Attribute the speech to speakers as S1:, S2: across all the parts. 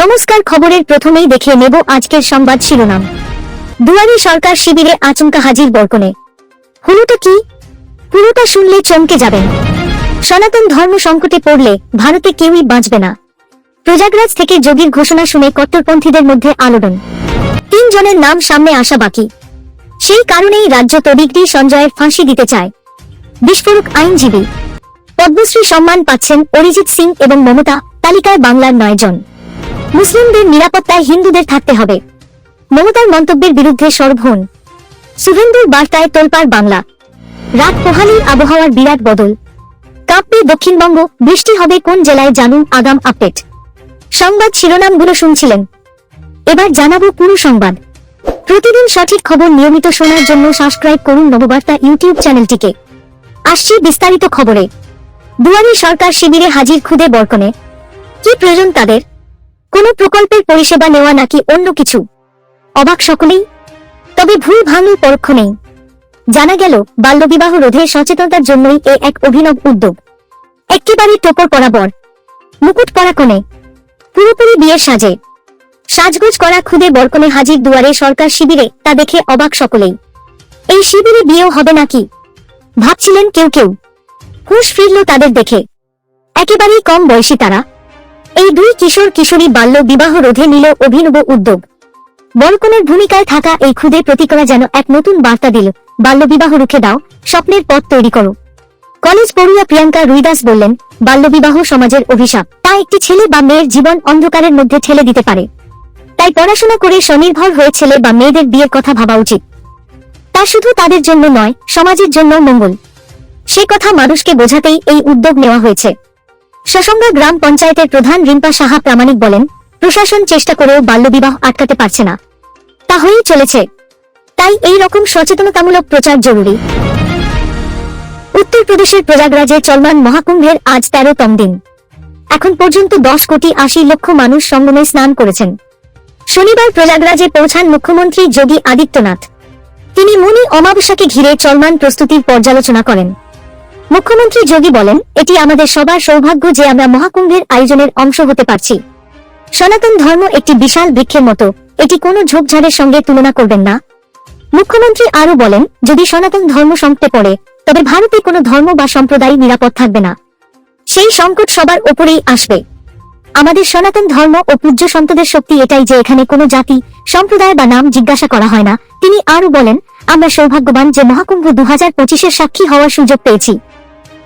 S1: নমস্কার, খবরের প্রথমেই দেখে নেব আজকের সংবাদ শিরোনাম। দুয়ারী সরকার শিবিরে আচমকা হাজির বরকনে। হলোটা কি? পুরোটা শুনলে চমকে যাবেন। সনাতন ধর্ম সংকটে পড়লে ভারতে কেউই বাঁচবে না। প্রয়াগরাজ থেকে যোগীর ঘোষণা শুনে কট্টরপন্থীদের মধ্যে আলোড়ন। 3 জনের নাম সামনে আসা বাকি। সেই কারণেই রাজ্য তড়িঘড়ি সঞ্জয়ের ফাঁসি দিতে চায়। বিস্ফোরক আইনজীবী। পদ্মশ্রী সম্মান পাচ্ছেন অরিজিৎ সিং এবং মমতা, তালিকায় বাংলার 9 জন। মুসলিমদের নিরাপত্তায় হিন্দুদের থাকতে হবে। মমতার মন্তব্যের বিরুদ্ধে সরব হন। শুভেন্দুর বার্তায় তোলপাড় বাংলা। রাত পোহালেই আবহাওয়ার বিরাট বদল। কাঁপবে দক্ষিণবঙ্গ, বৃষ্টি হবে কোন জেলায় জানুন আগাম আপডেট। সংবাদ শিরোনামগুলো শুনছিলেন, এবার জানাবো পুরো সংবাদ। প্রতিদিন সঠিক খবর নিয়মিত শোনার জন্য সাবস্ক্রাইব করুন নববার্তা ইউটিউব চ্যানেলটিকে। আসছি বিস্তারিত খবরে। দুয়ারী সরকার শিবিরে হাজির খুদে বরকনে। কি প্রয়োজন তাদের? কোন প্রকল্পের পরিষেবা নেওয়া নাকি অন্য কিছু? অবাক সকলেই। তবে ভুল ভাঙল পরোক্ষ নেই। জানা গেল বাল্যবিবাহ রোধে সচেতনতার জন্যই এক অভিনব উদ্যোগ। একেবারে টোপর পরা বর, মুকুট পরা কনে, পুরোপুরি বিয়ের সাজে সাজগোজ করা খুদে বরকনে হাজির দুয়ারে সরকার শিবিরে, তা দেখে অবাক সকলেই। এই শিবিরে বিয়েও হবে নাকি ভাবছিলেন কেউ কেউ। হুঁশ ফিরল তাদের দেখে। একেবারেই কম বয়সী তারা। এই 2 কিশোর কিশোরী বাল্য বিবাহ রোধে নিল অভিনব উদ্যোগ। বরকনের ভূমিকায় থাকা এই খুদে প্রতিক্রিয়া যেন এক নতুন বার্তা দিল, বাল্যবিবাহ রুখে দাও, স্বপ্নের পথ তৈরি করো। কলেজ পড়ুয়া প্রিয়াঙ্কা রুইদাস বললেন, বাল্যবিবাহ সমাজের অভিশাপ, তা একটি ছেলে বা মেয়ের জীবন অন্ধকারের মধ্যে ঠেলে দিতে পারে। তাই পড়াশোনা করে স্বনির্ভর হয়ে ছেলে বা মেয়েদের বিয়ের কথা ভাবা উচিত। তা শুধু তাদের জন্য নয়, সমাজের জন্য মঙ্গল। সে কথা মানুষকে বোঝাতেই এই উদ্যোগ নেওয়া হয়েছে। সসংজ্ঞা গ্রাম পঞ্চায়েতের প্রধান রিম্পা সাহা প্রামাণিক বলেন, প্রশাসন চেষ্টা করেও বাল্যবিবাহ আটকাতে পারছে না, তা হয়েই চলেছে। তাই এই রকম সচেতনতামূলক প্রচার জরুরি। উত্তরপ্রদেশের প্রয়াগরাজে চলমান মহাকুম্ভের আজ 13তম দিন। এখন পর্যন্ত 10,80,00,000 মানুষ সঙ্গমে স্নান করেছেন। শনিবার প্রয়াগরাজে পৌঁছান মুখ্যমন্ত্রী যোগী আদিত্যনাথ। তিনি মুনি অমাবস্যাকে ঘিরে চলমান প্রস্তুতির পর্যালোচনা করেন। মুখ্যমন্ত্রী যোগী বলেন, এটি আমাদের সবার সৌভাগ্য যে আমরা মহাকুম্ভের আয়োজনের অংশ হতে পারছি। সনাতন ধর্ম একটি বিশাল বৃক্ষের মতো, এটি কোনো ঝোপঝাড়ের সঙ্গে তুলনা করবেন না। মুখ্যমন্ত্রী আরও বলেন, যদি সনাতন ধর্ম সংকটে পড়ে, তবে ভারতে কোনো ধর্ম বা সম্প্রদায় নিরাপদ থাকবে না। সেই সংকট সবার ওপরেই আসবে। আমাদের সনাতন ধর্ম ও পূজ্য সন্তদের শক্তি এটাই যে এখানে কোনো জাতি, সম্প্রদায় বা নাম জিজ্ঞাসা করা হয় না। তিনি আরও বলেন, আমরা সৌভাগ্যবান যে মহাকুম্ভ 2025-এর সাক্ষী হওয়ার সুযোগ পেয়েছি।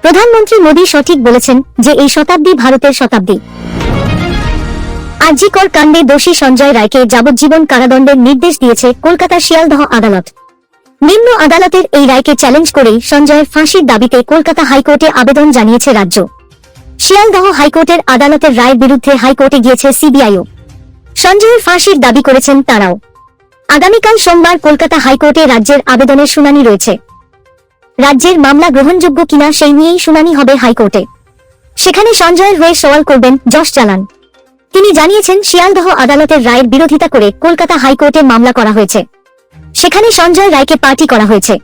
S1: প্রধানমন্ত্রী মোদী সঠিক বলেছেন যে এই শতাব্দী ভারতের শতাব্দী। আরজি কর কাণ্ডে দোষী সঞ্জয় রায়কে যাবজ্জীবন কারাদণ্ডের নির্দেশ দিয়েছে কলকাতার শিয়ালদহ আদালত। নিম্ন আদালতের এই রায়কে চ্যালেঞ্জ করেই সঞ্জয়ের ফাঁসির দাবিতে কলকাতা হাইকোর্টে আবেদন জানিয়েছে রাজ্য। শিয়ালদহ হাইকোর্টের আদালতের রায়ের বিরুদ্ধে হাইকোর্টে গিয়েছে সিবিআইও। সঞ্জয়ের ফাঁসির দাবি করেছেন তারাও। আগামীকাল সোমবার কলকাতা হাইকোর্টে রাজ্যের আবেদনের শুনানি রয়েছে। রাজ্যের মামলা গ্রহণযোগ্য কিনা সেই নিয়েই শুনানি হবে হাইকোর্টে। সেখানে সঞ্জয়ের হয়ে সওয়াল করবেন যশ জালান। তিনি জানিয়েছেন, শিয়ালদহ আদালতের রায়ের বিরোধিতা করে কলকাতা হাইকোর্টে মামলা করা হয়েছে। সেখানে সঞ্জয় রায়কে পার্টি করা হয়েছে।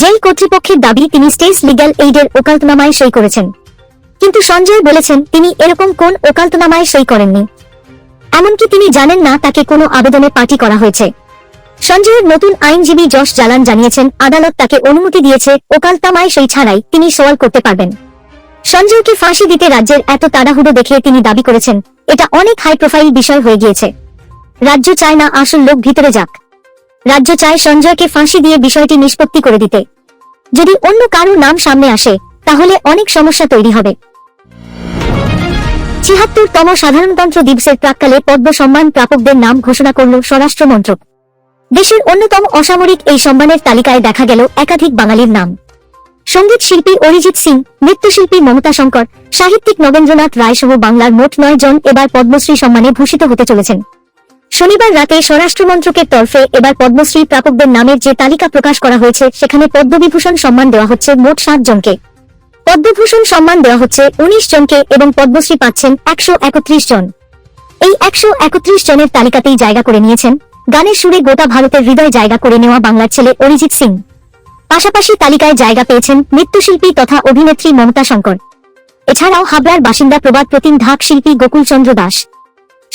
S1: জেল কর্তৃপক্ষের দাবি তিনি স্টেট লিগ্যাল এইডের ওকালতনামায় সই করেছেন। কিন্তু সঞ্জয় বলেছেন, তিনি এরকম কোন ওকালতনামায় সই করেননি। এমনকি তিনি জানেন না তাকে কোনো আবেদনে পার্টি করা হয়েছে। সঞ্জয়ের নতুন আইনজীবী যশ জালান জানিয়েছেন, আদালত তাকে অনুমতি দিয়েছে, ওকালতনামায় সই ছাড়াই তিনি সওয়াল করতে পারবেন। সঞ্জয়কে ফাঁসি দিতে রাজ্যের এত তাড়াহুড়ো দেখে তিনি দাবি করেছেন, এটা অনেক হাই প্রোফাইল বিষয় হয়ে গিয়েছে। রাজ্য চায় না আসল লোক ভিতরে যাক। রাজ্য চায় সঞ্জয়কে ফাঁসি দিয়ে বিষয়টি নিষ্পত্তি করে দিতে। যদি অন্য কারো নাম সামনে আসে, তাহলে অনেক সমস্যা তৈরি হবে। ৭৬তম সাধারণতন্ত্র দিবসের প্রাক্কালে পদ্ম সম্মান প্রাপকদের নাম ঘোষণা করল স্বরাষ্ট্র মন্ত্রক। দেশের অন্যতম অসামরিক এই সম্মানের তালিকায় দেখা গেল একাধিক বাঙালির নাম। সঙ্গীত শিল্পী অরিজিৎ সিং, নৃত্যশিল্পী মমতা শঙ্কর, সাহিত্যিক নবেন্দ্রনাথ রায় সহ বাংলার মোট 9 জন এবার পদ্মশ্রী সম্মানে ভূষিত হতে চলেছেন। শনিবার রাতে স্বরাষ্ট্র মন্ত্রকের তরফে এবার পদ্মশ্রী প্রাপকদের নামের যে তালিকা প্রকাশ করা হয়েছে, সেখানে পদ্মবিভূষণ সম্মান দেওয়া হচ্ছে মোট 7 জনকে। পদ্মভূষণ সম্মান দেওয়া হচ্ছে 19 জনকে এবং পদ্মশ্রী পাচ্ছেন 131 জন। এই 131 জনের তালিকাতেই জায়গা করে নিয়েছেন গানের সুরে গোটা ভারতের হৃদয় জায়গা করে নেওয়া বাংলার ছেলে অরিজিৎ সিং। পাশাপাশি তালিকায় জায়গা পেয়েছেন নৃত্যশিল্পী তথা অভিনেত্রী মমতা শঙ্কর। এছাড়াও হাবড়ার বাসিন্দা প্রবাদ প্রতিম ঢাক শিল্পী গোকুল চন্দ্র দাস,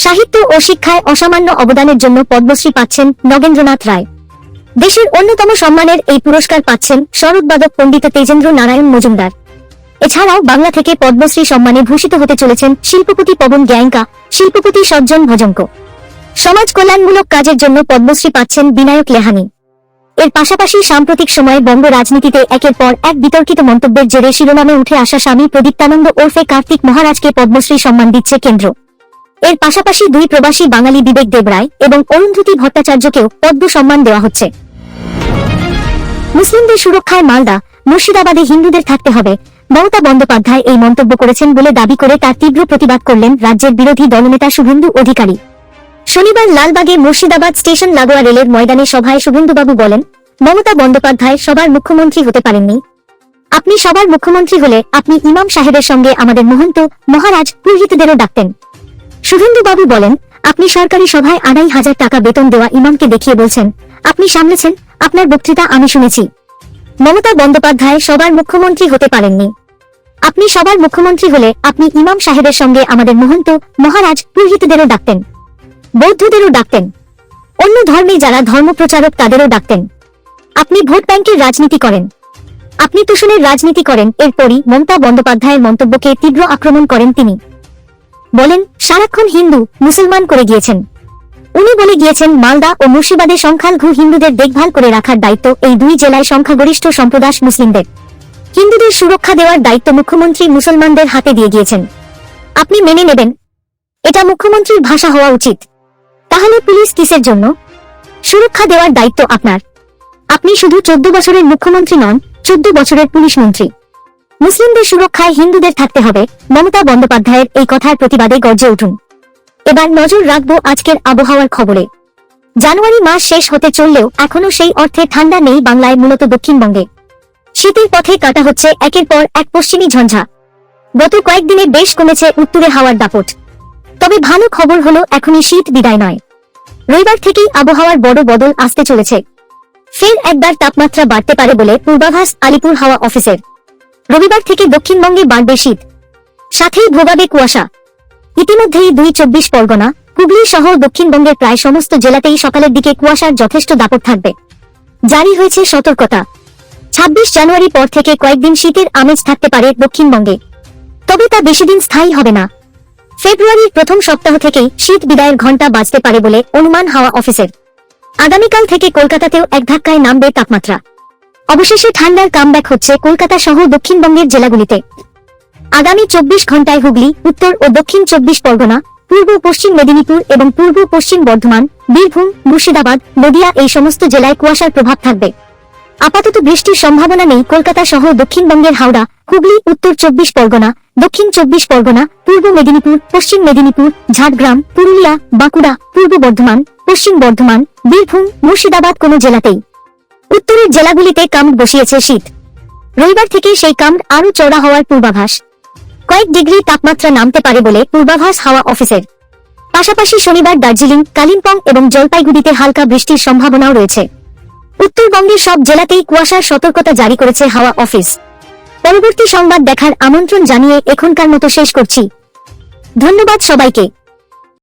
S1: সাহিত্য ও শিক্ষায় অসামান্য অবদানের জন্য পদ্মশ্রী পাচ্ছেন নগেন্দ্রনাথ রায়। দেশের অন্যতম সম্মানের এই পুরস্কার পাচ্ছেন সরোদবাদক পণ্ডিত তেজেন্দ্র নারায়ণ মজুমদার। এছাড়াও বাংলা থেকে পদ্মশ্রী সম্মানে ভূষিত হতে চলেছেন শিল্পপতি পবন গ্যায়ঙ্কা, শিল্পপতি সজ্জন ভজঙ্ক। সমাজ কল্যাণমূলক কাজের জন্য পদ্মশ্রী পাচ্ছেন বিনায়ক লেহানি। এর পাশাপাশি সাম্প্রতিক সময়ে বঙ্গ রাজনীতিতে একের পর এক বিতর্কিত মন্তব্যের জেরে শিরোনামে উঠে আসা স্বামী প্রদীপ্তানন্দ ওরফে কার্তিক মহারাজকে পদ্মশ্রী সম্মান দিচ্ছে কেন্দ্র। এর পাশাপাশি দুই প্রবাসী বাঙালি বিবেক দেবরায় এবং অরুন্ধতী ভট্টাচার্যকেও পদ্ম সম্মান দেওয়া হচ্ছে। মুসলিমদের সুরক্ষায় মালদা, মুর্শিদাবাদে হিন্দুদের থাকতে হবে, মমতা বন্দ্যোপাধ্যায় এই মন্তব্য করেছেন বলে দাবি করে তার তীব্র প্রতিবাদ করলেন রাজ্যের বিরোধী দলনেতা শুভেন্দু অধিকারী। শনিবার লালবাগে মুর্শিদাবাদ স্টেশন লাগোয়া রেলের ময়দানে সভায় শুভেন্দুবাবু বলেন, মমতা বন্দ্যোপাধ্যায় সবার মুখ্যমন্ত্রী হতে পারেননি। আপনি সবার মুখ্যমন্ত্রী হলে আপনি ইমাম সাহেবের সঙ্গে আমাদের মহন্ত, মহারাজ, পুরোহিতদেরও ডাকতেন। শুভেন্দুবাবু বলেন, আপনি সরকারি সভায় ২৫০০ টাকা বেতন দেওয়া ইমামকে দেখিয়ে বলছেন আপনি সামলেছেন, আপনার বক্তৃতা আমি শুনেছি। মমতা বন্দ্যোপাধ্যায় সবার মুখ্যমন্ত্রী হতে পারেননি। আপনি সবার মুখ্যমন্ত্রী হলে আপনি ইমাম সাহেবের সঙ্গে আমাদের মহন্ত, মহারাজ, পুরোহিতদেরও ডাকতেন, বৌদ্ধদেরও ডাকতেন, অন্য ধর্মে যারা ধর্মপ্রচারক তাদেরও ডাকতেন। আপনি ভোট ব্যাংকের রাজনীতি করেন, আপনি তোষণের রাজনীতি করেন। এরপরই মমতা বন্দ্যোপাধ্যায়ের মন্তব্যকে তীব্র আক্রমণ করেন তিনি। বলেন, সারাক্ষণ হিন্দু মুসলমান করে গিয়েছেন। উনি বলে গিয়েছেন মালদা ও মুর্শিদাবাদে সংখ্যালঘু হিন্দুদের দেখভাল করে রাখার দায়িত্ব এই দুই জেলায় সংখ্যাগরিষ্ঠ সম্প্রদায় মুসলিমদের। হিন্দুদের সুরক্ষা দেওয়ার দায়িত্ব মুখ্যমন্ত্রী মুসলমানদের হাতে দিয়ে গিয়েছেন। আপনি মেনে নেবেন? এটা মুখ্যমন্ত্রীর ভাষা হওয়া উচিত। তাহলে পুলিশ কিসের জন্য? সুরক্ষা দেওয়ার দায়িত্ব আপনার। আপনি শুধু 14 বছরের মুখ্যমন্ত্রী নন, 14 বছরের পুলিশ মন্ত্রী। মুসলিমদের সুরক্ষায় হিন্দুদের থাকতে হবে। মমতা বন্দ্যোপাধ্যায়ের এই কথার প্রতিবাদে গর্জে উঠুন। এবার নজর রাখবো আজকের আবহাওয়ার খবরে। জানুয়ারি মাস শেষ হতে চললেও এখনো সেই অর্থে ঠান্ডা নেই বাংলায়, মূলত দক্ষিণবঙ্গে। শীতের পথে কাটা হচ্ছে একের পর এক পশ্চিমী ঝঞ্ঝা। গত কয়েকদিনে বেশ কমেছে উত্তরে হাওয়ার দাপট। তবে ভালো খবর হলো এখনই শীত বিদায় নয়। রবিবার থেকেই আবহাওয়ার বড় বদল আসতে চলেছে। ফের একবার তাপমাত্রা বাড়তে পারে বলে পূর্বাভাস আলিপুর হাওয়া অফিসের। রবিবার থেকে দক্ষিণবঙ্গে বাড়বে শীত, সাথেই ভোগাবে কুয়াশা। ইতিমধ্যেই ২ পরগনা, হুগলি সহ দক্ষিণবঙ্গের প্রায় সমস্ত জেলাতেই সকালের দিকে কুয়াশার যথেষ্ট দাপট থাকবে। জারি হয়েছে সতর্কতা। ২৬ জানুয়ারি পর থেকে কয়েকদিন শীতের আমেজ থাকতে পারে দক্ষিণবঙ্গে, তবে তা বেশিদিন স্থায়ী হবে না। ফেব্রুয়ারির প্রথম সপ্তাহ থেকেই শীত বিদায়ের ঘণ্টা বাজতে পারে বলে অনুমান হাওয়া অফিসের। আগামীকাল থেকে কলকাতাতেও এক ধাক্কায় নামবে তাপমাত্রা। অবশেষে ঠান্ডার কামব্যাক হচ্ছে কলকাতা সহ দক্ষিণবঙ্গের জেলাগুলিতে। আগামী ২৪ ঘণ্টায় হুগলি, উত্তর ও দক্ষিণ ২৪ পরগনা, পূর্ব পশ্চিম মেদিনীপুর এবং পূর্ব পশ্চিম বর্ধমান, বীরভূম, মুর্শিদাবাদ, নদিয়া এই সমস্ত জেলায় কুয়াশার প্রভাব থাকবে। আপাতত বৃষ্টির সম্ভাবনা নেই কলকাতা সহ দক্ষিণবঙ্গের হাওড়া, হুগলি, উত্তর ২৪ পরগনা, দক্ষিণ ২৪ পরগনা, পূর্ব মেদিনীপুর, পশ্চিম মেদিনীপুর, ঝাড়গ্রাম, পুরুলিয়া, বাঁকুড়া, পূর্ব বর্ধমান, পশ্চিম বর্ধমান, বীরভূম, মুর্শিদাবাদ কোনো জেলাতেই। উত্তরের জেলাগুলিতে কামড় বসিয়েছে শীত। রবিবার থেকে সেই কামড় আরও চওড়া হওয়ার পূর্বাভাস। কয়েক ডিগ্রি তাপমাত্রা নামতে পারে বলে পূর্বাভাস হাওয়া অফিসের। পাশাপাশি শনিবার দার্জিলিং, কালিম্পং এবং জলপাইগুড়িতে হালকা বৃষ্টির সম্ভাবনাও রয়েছে। উত্তরবঙ্গের সব জেলাতেই কুয়াশার সতর্কতা জারি করেছে হাওয়া অফিস। পরবর্তী সংবাদ দেখার আমন্ত্রণ জানিয়ে এখনকার মতো শেষ করছি। ধন্যবাদ সবাইকে।